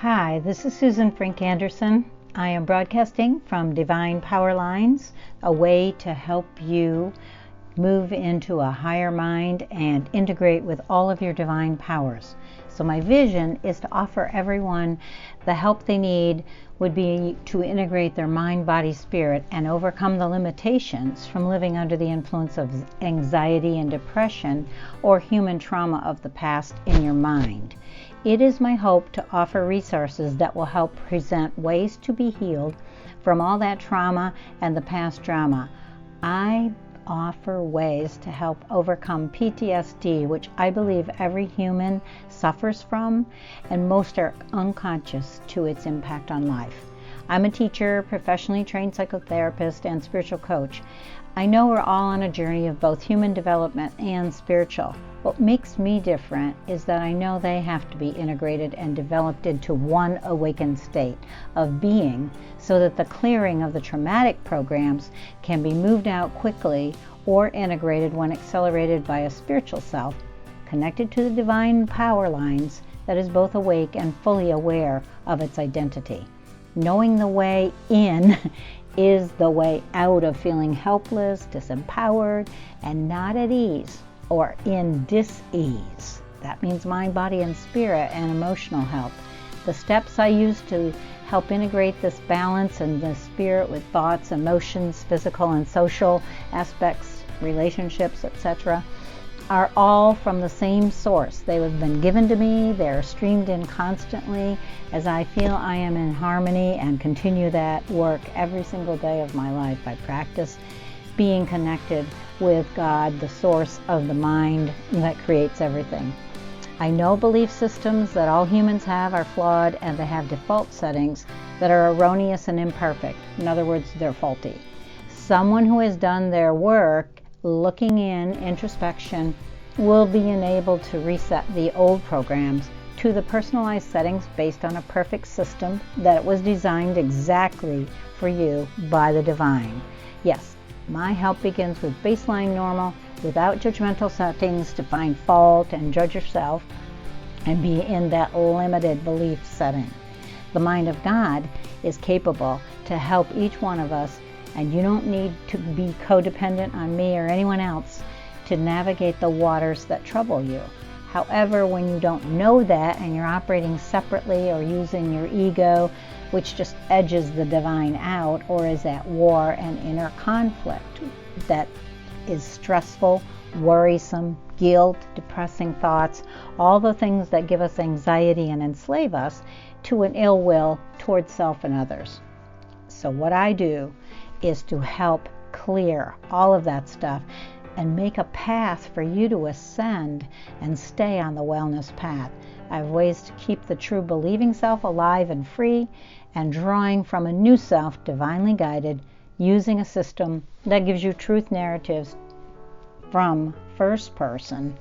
Hi, this is Susan Frink Anderson. I am broadcasting from Divine Power Lines, a way to help you move into a higher mind and integrate with all of your divine powers. So my vision is to offer everyone the help they need would be to integrate their mind, body, spirit, and overcome the limitations from living under the influence of anxiety and depression or human trauma of the past in your mind. It is my hope to offer resources that will help present ways to be healed from all that trauma and the past drama. I offer ways to help overcome PTSD, which I believe every human suffers from, and most are unconscious to its impact on life. I'm a teacher, professionally trained psychotherapist, and spiritual coach. I know we're all on a journey of both human development and spiritual. What makes me different is that I know they have to be integrated and developed into one awakened state of being so that the clearing of the traumatic programs can be moved out quickly or integrated when accelerated by a spiritual self connected to the divine power lines that is both awake and fully aware of its identity. Knowing the way in is the way out of feeling helpless, disempowered, and not at ease or in dis-ease. That means mind, body, and spirit, and emotional health. The steps I use to help integrate this balance and the spirit with thoughts, emotions, physical and social aspects, relationships, etc., are all from the same source. They have been given to me. They're streamed in constantly as I feel I am in harmony and continue that work every single day of my life. I practice being connected with God, the source of the mind that creates everything. I know belief systems that all humans have are flawed, and they have default settings that are erroneous and imperfect. In other words, they're faulty. Someone who has done their work, looking in, introspection, will be enabled to reset the old programs to the personalized settings based on a perfect system that was designed exactly for you by the divine. Yes, my help begins with baseline normal, without judgmental settings to find fault and judge yourself and be in that limited belief setting. The mind of God is capable to help each one of us, and you don't need to be codependent on me or anyone else to navigate the waters that trouble you. However, when you don't know that and you're operating separately or using your ego, which just edges the divine out or is at war and inner conflict that is stressful, worrisome, guilt, depressing thoughts, all the things that give us anxiety and enslave us to an ill will towards self and others. So what I do is to help clear all of that stuff and make a path for you to ascend and stay on the wellness path. I have ways to keep the true believing self alive and free and drawing from a new self, divinely guided, using a system that gives you truth narratives from first person,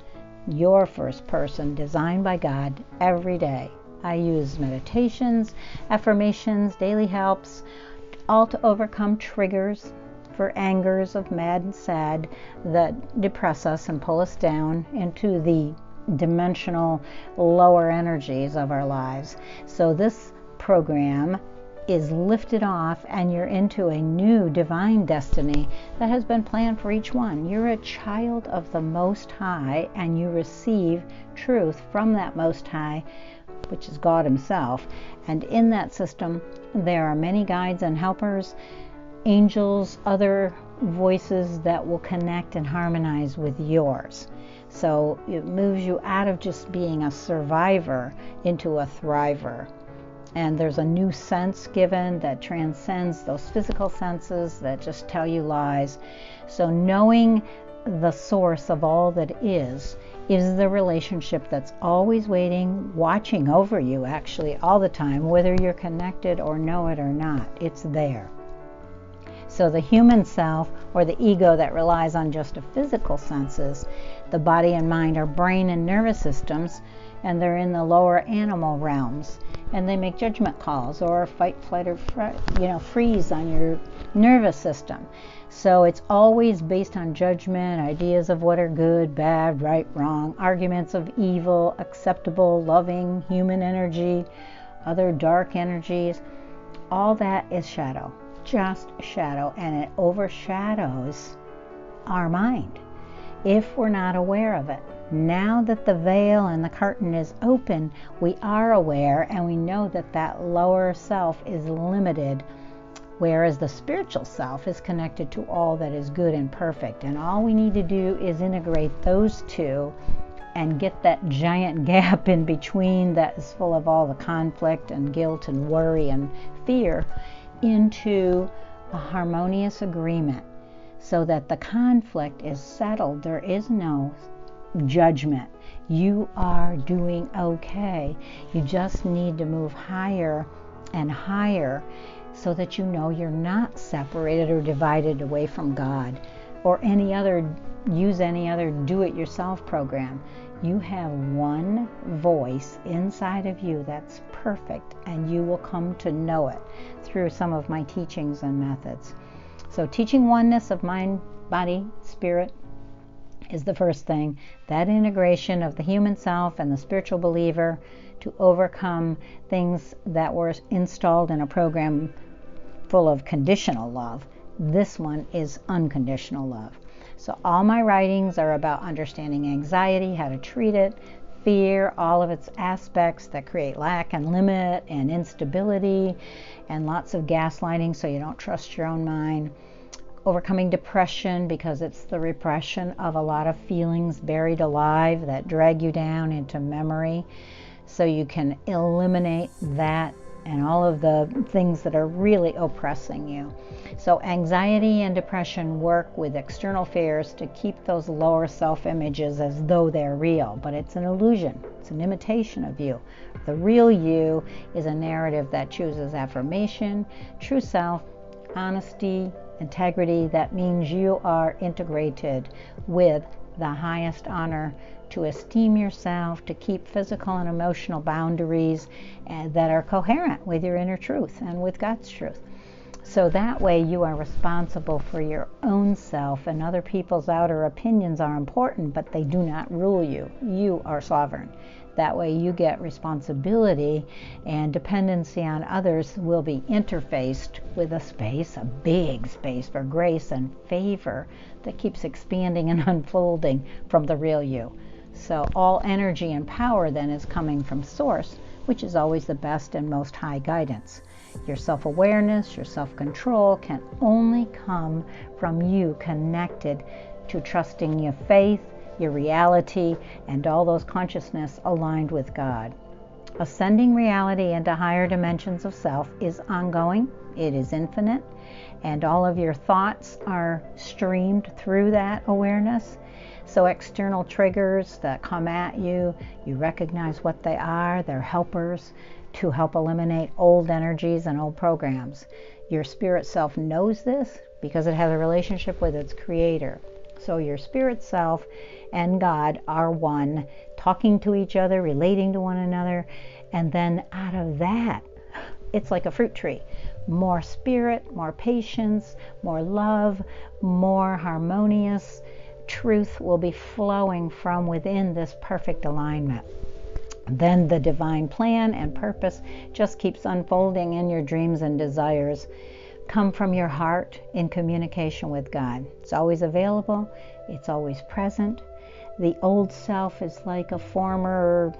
your first person, designed by God every day. I use meditations, affirmations, daily helps, all to overcome triggers for angers of mad and sad that depress us and pull us down into the dimensional lower energies of our lives. So this program is lifted off and you're into a new divine destiny that has been planned for each one. You're a child of the Most High and you receive truth from that Most High, which is God Himself. And in that system there are many guides and helpers, angels, other voices that will connect and harmonize with yours. So it moves you out of just being a survivor into a thriver. And there's a new sense given that transcends those physical senses that just tell you lies. So knowing the source of all that is the relationship that's always waiting, watching over you actually all the time, whether you're connected or know it or not. It's there. So the human self, or the ego that relies on just a physical senses, the body and mind are brain and nervous systems, and they're in the lower animal realms, and they make judgment calls or fight, flight, or freeze on your nervous system. So it's always based on judgment, ideas of what are good, bad, right, wrong, arguments of evil, acceptable, loving, human energy, other dark energies, all that is shadow, just shadow, and it overshadows our mind if we're not aware of it. Now that the veil and the curtain is open, we are aware, and we know that that lower self is limited, whereas the spiritual self is connected to all that is good and perfect. And all we need to do is integrate those two and get that giant gap in between that is full of all the conflict and guilt and worry and fear into a harmonious agreement, so that the conflict is settled. There is no judgment. You are doing okay. You just need to move higher and higher so that you know you're not separated or divided away from God or use any other do-it-yourself program. You have one voice inside of you that's perfect, and you will come to know it through some of my teachings and methods. So teaching oneness of mind, body, spirit is the first thing. That integration of the human self and the spiritual believer to overcome things that were installed in a program full of conditional love. This one is unconditional love. So all my writings are about understanding anxiety, how to treat it, fear, all of its aspects that create lack and limit and instability, and lots of gaslighting so you don't trust your own mind. Overcoming depression, because it's the repression of a lot of feelings buried alive that drag you down into memory, so you can eliminate that and all of the things that are really oppressing you. So anxiety and depression work with external fears to keep those lower self-images as though they're real, but it's an illusion. It's an imitation of you. The real you is a narrative that chooses affirmation, true self, honesty, integrity. That means you are integrated with the highest honor, to esteem yourself, to keep physical and emotional boundaries that are coherent with your inner truth and with God's truth. So that way you are responsible for your own self, and other people's outer opinions are important, but they do not rule you. You are sovereign. That way you get responsibility, and dependency on others will be interfaced with a space, a big space for grace and favor that keeps expanding and unfolding from the real you. So all energy and power then is coming from Source, which is always the best and most high guidance. Your self-awareness, your self-control can only come from you connected to trusting your faith, your reality, and all those consciousness aligned with God. Ascending reality into higher dimensions of self is ongoing. It is infinite, and all of your thoughts are streamed through that awareness. So external triggers that come at you, you recognize what they are. They're helpers to help eliminate old energies and old programs. Your spirit self knows this because it has a relationship with its creator. So your spirit self and God are one, talking to each other, relating to one another, and then out of that, it's like a fruit tree. More spirit, more patience, more love, more harmonious truth will be flowing from within this perfect alignment. Then the divine plan and purpose just keeps unfolding in your dreams and desires. Come from your heart in communication with God. It's always available. It's always present. The old self is like a former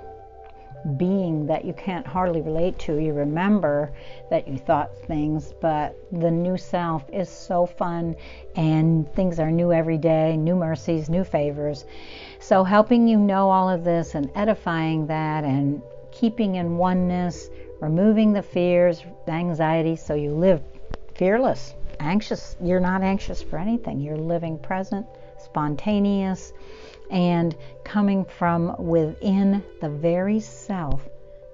being that you can't hardly relate to. You remember that you thought things, but the new self is so fun, and things are new every day, new mercies, new favors. So helping you know all of this and edifying that and keeping in oneness, removing the fears, the anxiety, so you live fearless, anxious. You're not anxious for anything. You're living present, spontaneous, and coming from within the very self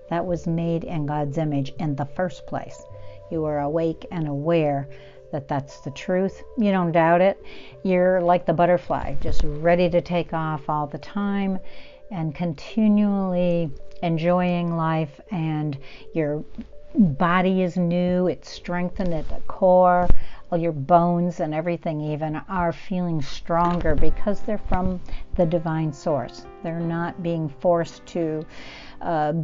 that was made in God's image in the first place. You are awake and aware that that's the truth. You don't doubt it. You're like the butterfly, just ready to take off all the time and continually enjoying life, and your body is new. It's strengthened at the core. your bones and everything even are feeling stronger because they're from the divine source. They're not being forced to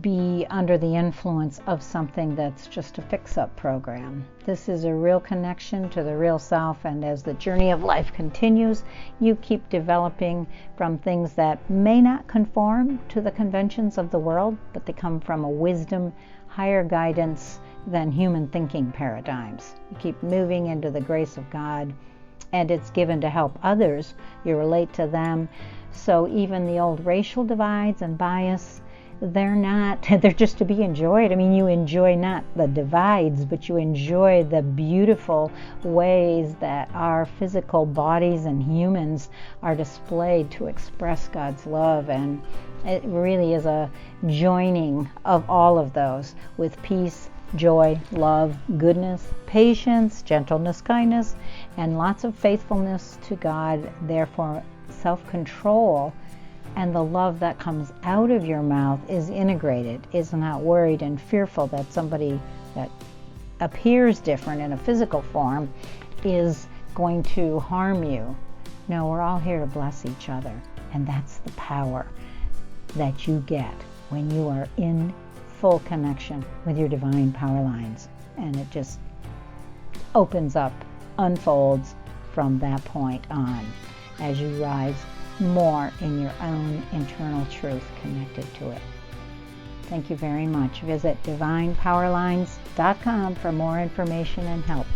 be under the influence of something that's just a fix-up program. This is a real connection to the real self, and as the journey of life continues, you keep developing from things that may not conform to the conventions of the world, but they come from a wisdom, higher guidance than human thinking paradigms. You keep moving into the grace of God, and it's given to help others. You relate to them. So even the old racial divides and bias, they're just to be enjoyed. I mean, you enjoy not the divides, but you enjoy the beautiful ways that our physical bodies and humans are displayed to express God's love. And it really is a joining of all of those with peace, joy, love, goodness, patience, gentleness, kindness, and lots of faithfulness to God. Therefore, self-control and the love that comes out of your mouth is integrated, is not worried and fearful that somebody that appears different in a physical form is going to harm you. No, we're all here to bless each other, and that's the power that you get when you are in full connection with your divine power lines. And it just opens up, unfolds from that point on as you rise more in your own internal truth connected to it. Thank you very much. Visit divinepowerlines.com for more information and help.